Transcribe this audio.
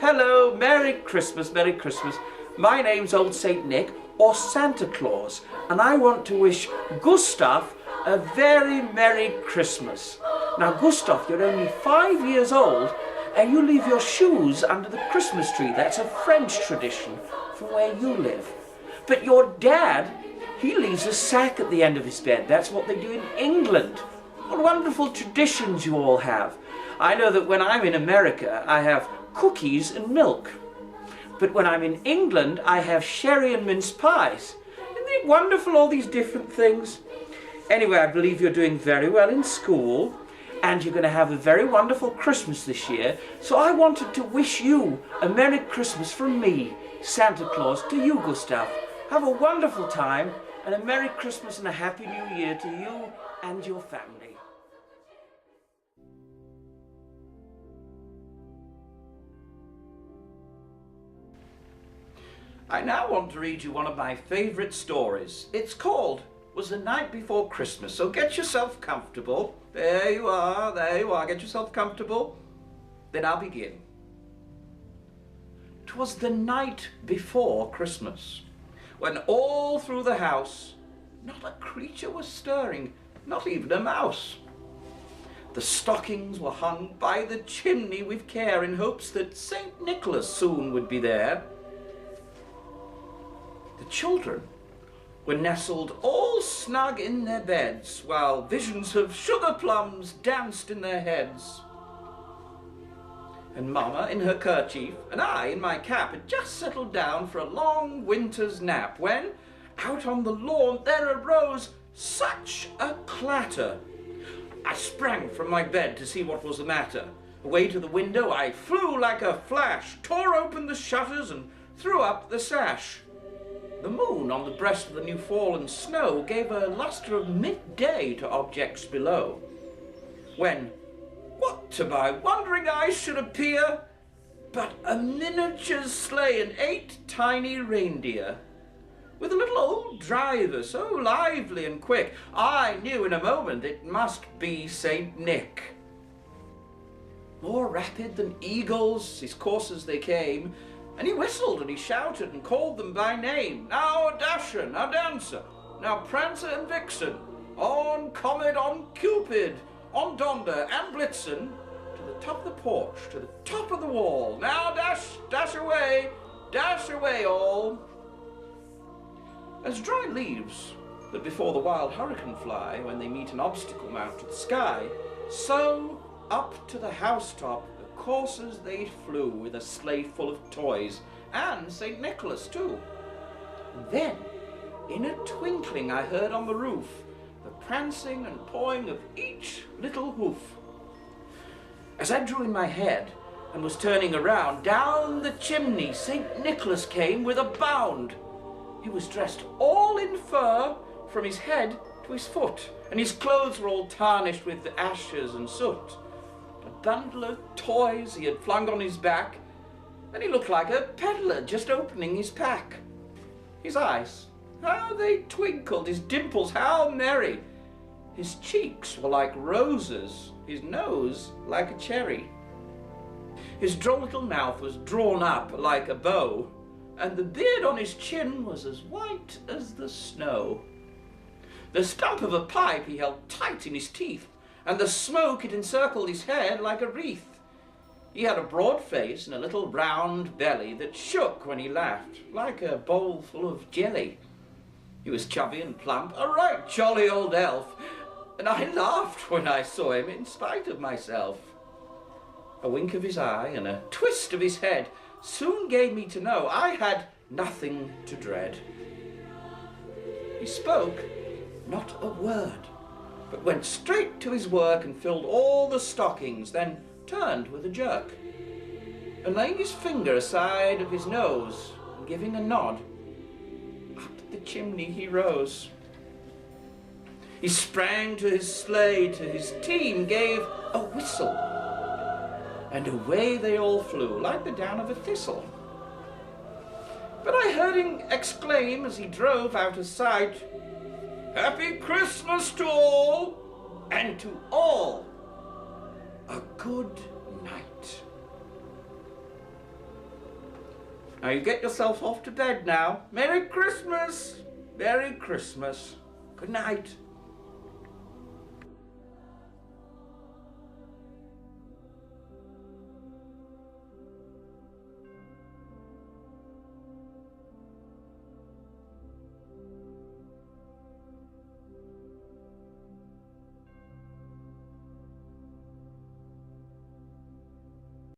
Hello, Merry Christmas, Merry Christmas. My name's Old Saint Nick, or Santa Claus, and I want to wish Gustav a very Merry Christmas. Now, Gustav, you're only 5 years old, and you leave your shoes under the Christmas tree. That's a French tradition from where you live. But your dad, he leaves a sack at the end of his bed. That's what they do in England. What wonderful traditions you all have. I know that when I'm in America, I have cookies and milk. But when I'm in England, I have sherry and mince pies. Isn't it wonderful, all these different things? Anyway, I believe you're doing very well in school, and you're going to have a very wonderful Christmas this year. So I wanted to wish you a Merry Christmas from me, Santa Claus, to you, Gustav. Have a wonderful time, and a Merry Christmas and a Happy New Year to you and your family. I now want to read you one of my favourite stories. It's called Was the Night Before Christmas. So get yourself comfortable. There you are, get yourself comfortable. Then I'll begin. 'Twas the night before Christmas, when all through the house not a creature was stirring, not even a mouse. The stockings were hung by the chimney with care, in hopes that St. Nicholas soon would be there. The children were nestled all snug in their beds, while visions of sugar plums danced in their heads. And Mamma in her kerchief, and I in my cap, had just settled down for a long winter's nap, when out on the lawn there arose such a clatter. I sprang from my bed to see what was the matter. Away to the window I flew like a flash, tore open the shutters and threw up the sash. The moon on the breast of the new fallen snow gave a lustre of midday to objects below, when what to my wondering eyes should appear but a miniature sleigh and 8 tiny reindeer, with a little old driver so lively and quick, I knew in a moment it must be Saint Nick. More rapid than eagles his coursers they came, and he whistled and he shouted and called them by name. Now Dasher, now Dancer, now Prancer and Vixen, on Comet, on Cupid, on Donder and Blitzen, to the top of the porch, to the top of the wall. Now dash away all. As dry leaves that before the wild hurricane fly when they meet an obstacle mount to the sky, so up to the housetop the coursers they flew, with a sleigh full of toys, and St. Nicholas too. And then, in a twinkling, I heard on the roof the prancing and pawing of each little hoof. As I drew in my head and was turning around, down the chimney St. Nicholas came with a bound. He was dressed all in fur from his head to his foot, and his clothes were all tarnished with ashes and soot. A bundle of toys he had flung on his back, and he looked like a peddler just opening his pack. His eyes, how they twinkled, his dimples, how merry. His cheeks were like roses, his nose like a cherry. His droll little mouth was drawn up like a bow, and the beard on his chin was as white as the snow. The stump of a pipe he held tight in his teeth, and the smoke had encircled his head like a wreath. He had a broad face and a little round belly that shook when he laughed, like a bowl full of jelly. He was chubby and plump, a right jolly old elf, and I laughed when I saw him in spite of myself. A wink of his eye and a twist of his head soon gave me to know I had nothing to dread. He spoke not a word, but went straight to his work and filled all the stockings, then turned with a jerk, and laying his finger aside of his nose and giving a nod, up the chimney he rose. He sprang to his sleigh, to his team gave a whistle, and away they all flew like the down of a thistle. But I heard him exclaim as he drove out of sight, "Happy Christmas to all, and to all a good night." Now you get yourself off to bed now. Merry Christmas! Merry Christmas. Good night.